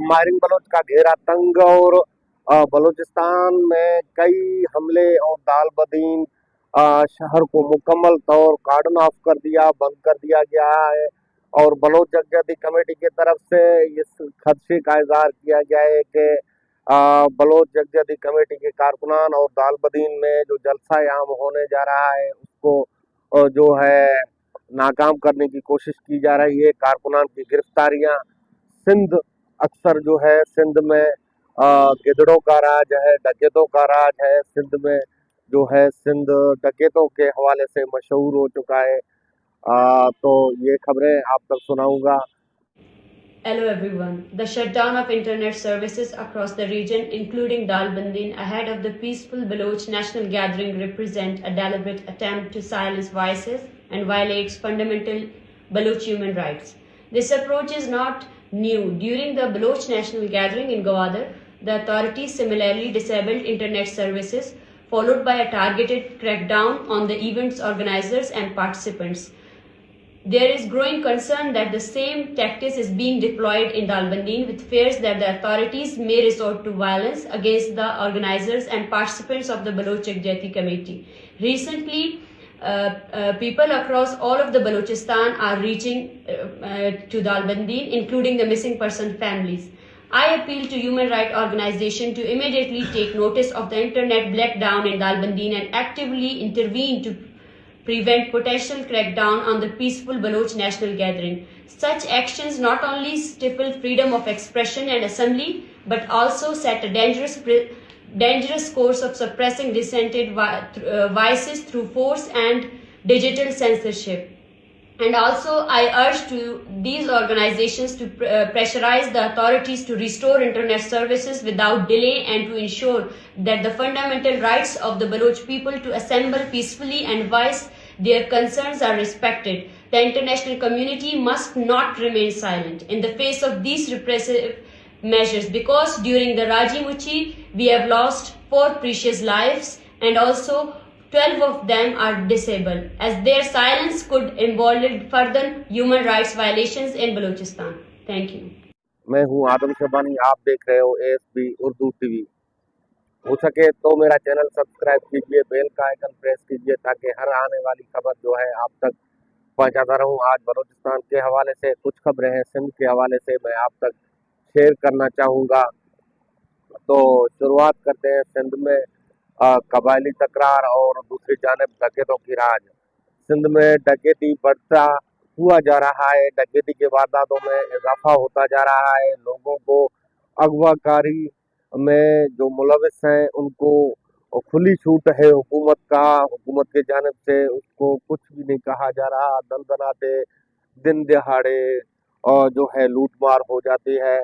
Maring Bloch का घेरा तंग और बलूचिस्तान में कई हमले और दाल बदीन शहर को मुकम्मल तौर कार्डन ऑफ कर दिया, बंद कर दिया गया है। और बलोच जगजती कमेटी की तरफ से इस खदशे का इजहार किया गया है कि बलोच जगजती कमेटी के कारकुनान और दाल बदीन में जो जलसा आम होने जा रहा है उसको जो है नाकाम करने की कोशिश की जा रही है। कारकुनान की गिरफ्तारियां सिंध अक्सर जो है सिंध में गिदड़ों का राज है, डकैतों का राज है। सिंध में जो है सिंध डकैतों के हवाले से मशहूर हो चुका है। तो ये खबरें आप तक सुनाऊंगा। Hello everyone. The shutdown of internet services across the region, including Dalbandin, ahead of the peaceful Baloch national gathering, represent a deliberate attempt to silence voices and violates fundamental Baloch human rights. This approach is not new. During the Baloch national gathering in Gwadar, the authorities similarly disabled internet services, followed by a targeted crackdown on the event's organizers and participants. There is growing concern that the same tactics is being deployed in Dalbandin, with fears that the authorities may resort to violence against the organizers and participants of the Baloch Jati Committee. Recently, people across all of the Balochistan are reaching to Dalbandin, including the missing person families. I appeal to human rights organizations to immediately take notice of the internet blackdown in Dalbandin and actively intervene to prevent potential crackdown on the peaceful Baloch national gathering. Such actions not only stifle freedom of expression and assembly, but also set a dangerous course of suppressing dissented voices through force and digital censorship. And also, I urge to these organizations to pressurize the authorities to restore internet services without delay and to ensure that the fundamental rights of the Baloch people to assemble peacefully and voice their concerns are respected. The international community must not remain silent in the face of these repressive measures, because during the Raji Muchi we have lost 4 precious lives and also 12 of them are disabled, as their silence could involve further human rights violations in Balochistan. Thank you. मैं हूं आदम शबानी, आप देख रहे हो ASB Urdu TV. हो सके तो मेरा चैनल सब्सक्राइब कीजिए, बेल का आइकन प्रेस कीजिए ताकि हर आने वाली खबर जो है आप तक पहुंचाता रहूं। आज बलूचिस्तान के हवाले से कुछ खबरें हैं, सिंध के हवाले से मैं आप तक शेयर करना चाहूँगा। तो शुरुआत करते हैं सिंध में कबायली तकरार और दूसरी जानिब डकैतों की राज। सिंध में डकैती बढ़ता हुआ जा रहा है, डकैती के वारदातों में इजाफा होता जा रहा है। लोगों को अगवाकारी में जो मुलविस हैं उनको खुली छूट है हुकूमत की जानिब से, उसको कुछ भी नहीं कहा जा रहा। दनदनाते दिन दिहाड़े और जो है लूट मार हो जाती है।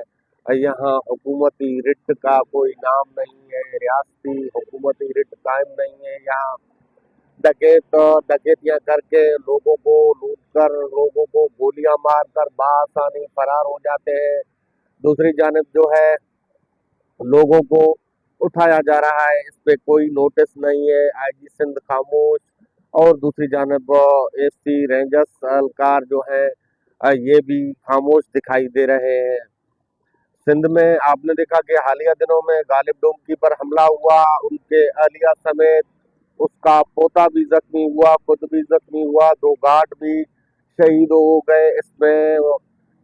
यहाँ हुकूमती रिट का कोई नाम नहीं है, रियासती हुकूमती रिट कायम नहीं है। यहाँ डकैतियाँ करके लोगों को लूट कर, लोगों को गोलियां मार कर बआसानी फरार हो जाते हैं। दूसरी जानिब जो है लोगों को उठाया जा रहा है, इस पे कोई नोटिस नहीं है। IG सिंध खामोश और दूसरी जानिब AC रेंजर्स एहलकार जो है ये भी खामोश दिखाई दे रहे हैं। सिंध में आपने देखा कि हालिया दिनों में गालिब डोमकी पर हमला हुआ, उनके अहलिया समेत उसका पोता भी जख्मी हुआ, खुद भी जख्मी हुआ, 2 गार्ड भी शहीद हो गए। इसमें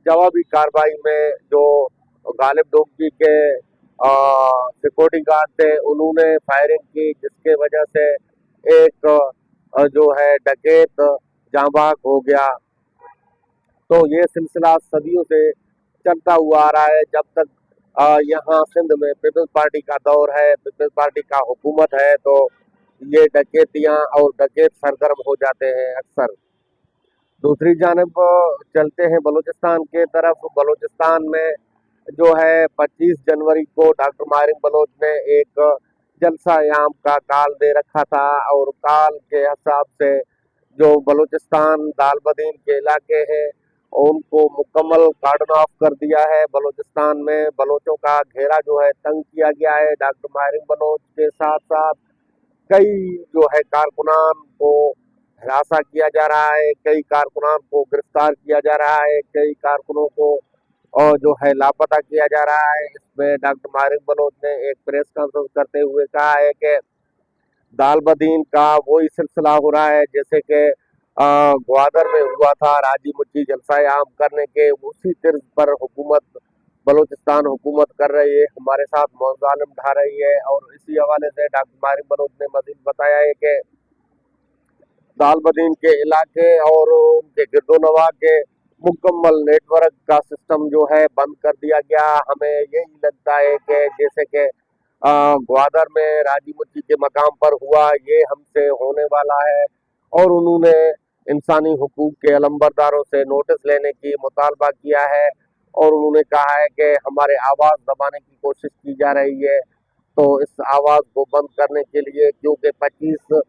जवाबी कार्रवाई में जो गालिब डोमकी के सिक्योरिटी गार्ड थे उन्होंने फायरिंग की, जिसके वजह से एक जो है डकैत जांबाग हो गया। तो ये सिलसिला सदियों से चलता हुआ आ रहा है। जब तक यहाँ सिंध में पीपल्स पार्टी का दौर है, पीपल्स पार्टी का हुकूमत है, तो ये डकैतियाँ और डकैत सरगर्म हो जाते हैं अक्सर। दूसरी जानिब चलते हैं बलूचिस्तान के तरफ। बलूचिस्तान में जो है 25 जनवरी को डॉक्टर मारिंग बलोच ने एक जलसा याम का काल दे रखा था और काल के हिसाब से जो बलूचिस्तान दालबदीन के इलाके हैं उनको मुकम्मल कार्डन ऑफ कर दिया है। बलूचिस्तान में बलोचों का घेरा जो है तंग किया गया है। डॉक्टर मारिंग बलोच के साथ साथ कई जो है कारकुनान को हिरासा किया जा रहा है, कई कारकुनान को गिरफ्तार किया जा रहा है, कई कारकुनों को और जो है लापता किया जा रहा है। इसमें डॉक्टर मारिक बलोच ने एक प्रेस कॉन्फ्रेंस करते हुए कहा है कि दाल बदीन का वही सिलसिला हो रहा है जैसे कि ग्वादर में हुआ था, राजी मुच्ची जलसाए आम करने के उसी तर्ज पर हुकूमत बलूचिस्तान हुकूमत कर रही है, हमारे साथ मौजालिम ढा रही है। और इसी हवाले से डॉक्टर मारिक बलोच ने मजीद बताया है कि दाल बदीन के इलाके और उनके गिरदोनवा के मुकम्मल नेटवर्क का सिस्टम जो है बंद कर दिया गया। हमें यही लगता है कि जैसे कि ग्वादर में राजी मुच्ची के मकाम पर हुआ, ये हमसे होने वाला है। और उन्होंने इंसानी हुकूक के अलंबरदारों से नोटिस लेने की मुतालबा किया है और उन्होंने कहा है कि हमारे आवाज़ दबाने की कोशिश की जा रही है। तो इस आवाज़ को बंद करने के लिए, क्योंकि 25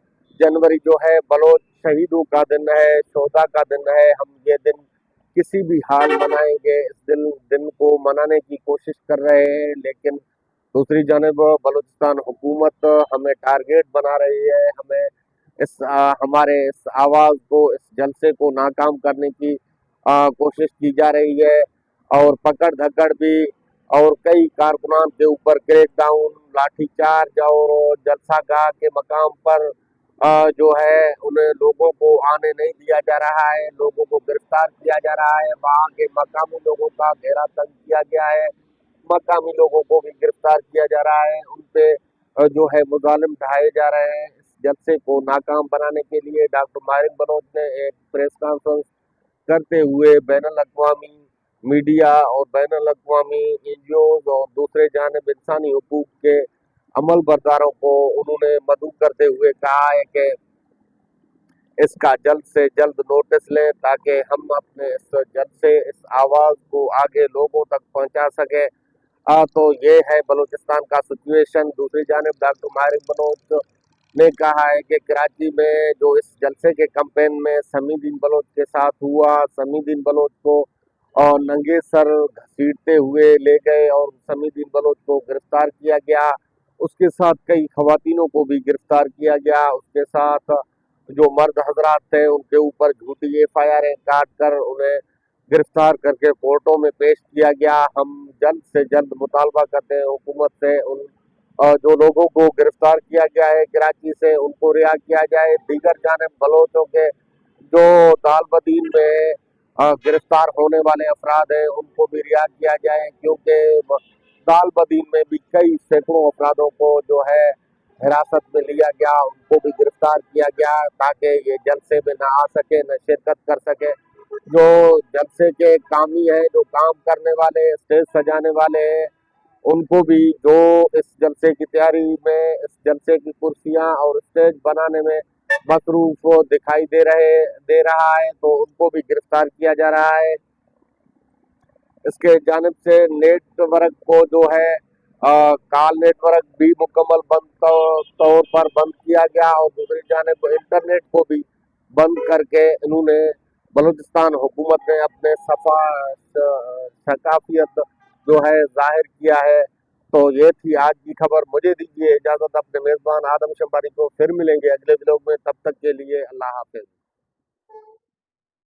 जनवरी जो है बलोच शहीदों का दिन है, शोहदा का दिन है, हम ये दिन किसी भी हाल मनाएंगे। इस दिन को मनाने की कोशिश कर रहे हैं, लेकिन दूसरी जानिब बलूचिस्तान हुकूमत हमें टारगेट बना रही है। हमें हमारे इस आवाज़ को, इस जलसे को नाकाम करने की कोशिश की जा रही है और पकड़ धकड़ भी और कई कारकुनान के ऊपर क्रैकडाउन, लाठीचार्ज और जलसागाह के मकाम पर जो है उन्हें लोगों को आने नहीं दिया जा रहा है, लोगों को गिरफ्तार किया जा रहा है। वहाँ के मकामी लोगों का घेरा तंग किया गया है, मकामी लोगों को भी गिरफ्तार किया जा रहा है, उन पे जो है मुजालिम ढाए जा रहे हैं। इस जलसे को नाकाम बनाने के लिए डॉक्टर मारिक बलोच ने एक प्रेस कॉन्फ्रेंस करते हुए बैनुल अक़वामी मीडिया और बैनुल अक़वामी NGOs और दूसरे जानिब इंसानी हुकूक के अमल बरदारों को उन्होंने मदऊ करते हुए कहा है कि इसका जल्द से जल्द नोटिस लें ताकि हम अपने इस जलसे, इस आवाज़ को आगे लोगों तक पहुंचा सके। तो ये है बलूचिस्तान का सिचुएशन। दूसरी जानिब डॉक्टर मारिक बलोच ने कहा है कि कराची में जो इस जलसे के कैंपेन में समीउद्दीन बलोच के साथ हुआ, समीउद्दीन बलोच को नंगे सर घसीटते हुए ले गए और समीउद्दीन बलोच को गिरफ्तार किया गया। उसके साथ कई खवातीनों को भी गिरफ्तार किया गया। उसके साथ जो मर्द हजरात थे उनके ऊपर झूठी FIR काट कर उन्हें गिरफ्तार करके कोर्टों में पेश किया गया। हम जल्द से जल्द मुतालबा करते हैं हुकूमत से उन जो लोगों को गिरफ्तार किया गया है कराची से, उनको रिहा किया जाए। दीगर जानिब बलोचों के जो दाल बदीन में गिरफ्तार होने वाले अफराद हैं उनको भी रिहा किया जाए, क्योंकि दाल बदीन में भी कई सैकड़ों अफरादों को जो है हिरासत में लिया गया, उनको भी गिरफ्तार किया गया ताकि ये जलसे में न आ सके, न शिरकत कर सके। जो जलसे के कामी है, जो काम करने वाले, स्टेज सजाने वाले हैं, उनको भी जो इस जलसे की तैयारी में, इस जलसे की कुर्सियां और स्टेज बनाने में मसरूफ दिखाई दे रहा है, तो उनको भी गिरफ्तार किया जा रहा है। इसके जानिब से नेटवर्क को जो है कॉल नेटवर्क भी मुकम्मल तौर पर बंद किया गया और दूसरी जानिब इंटरनेट को भी बंद करके इन्होंने बलूचिस्तान हुकूमत ने अपने सकाफियत जो है जाहिर किया है। तो ये थी आज की खबर। मुझे दीजिए इजाज़त, अपने मेज़बान आदम शंबारी को फिर मिलेंगे अगले व्लॉग में। तब तक के लिए अल्लाह हाफिज़।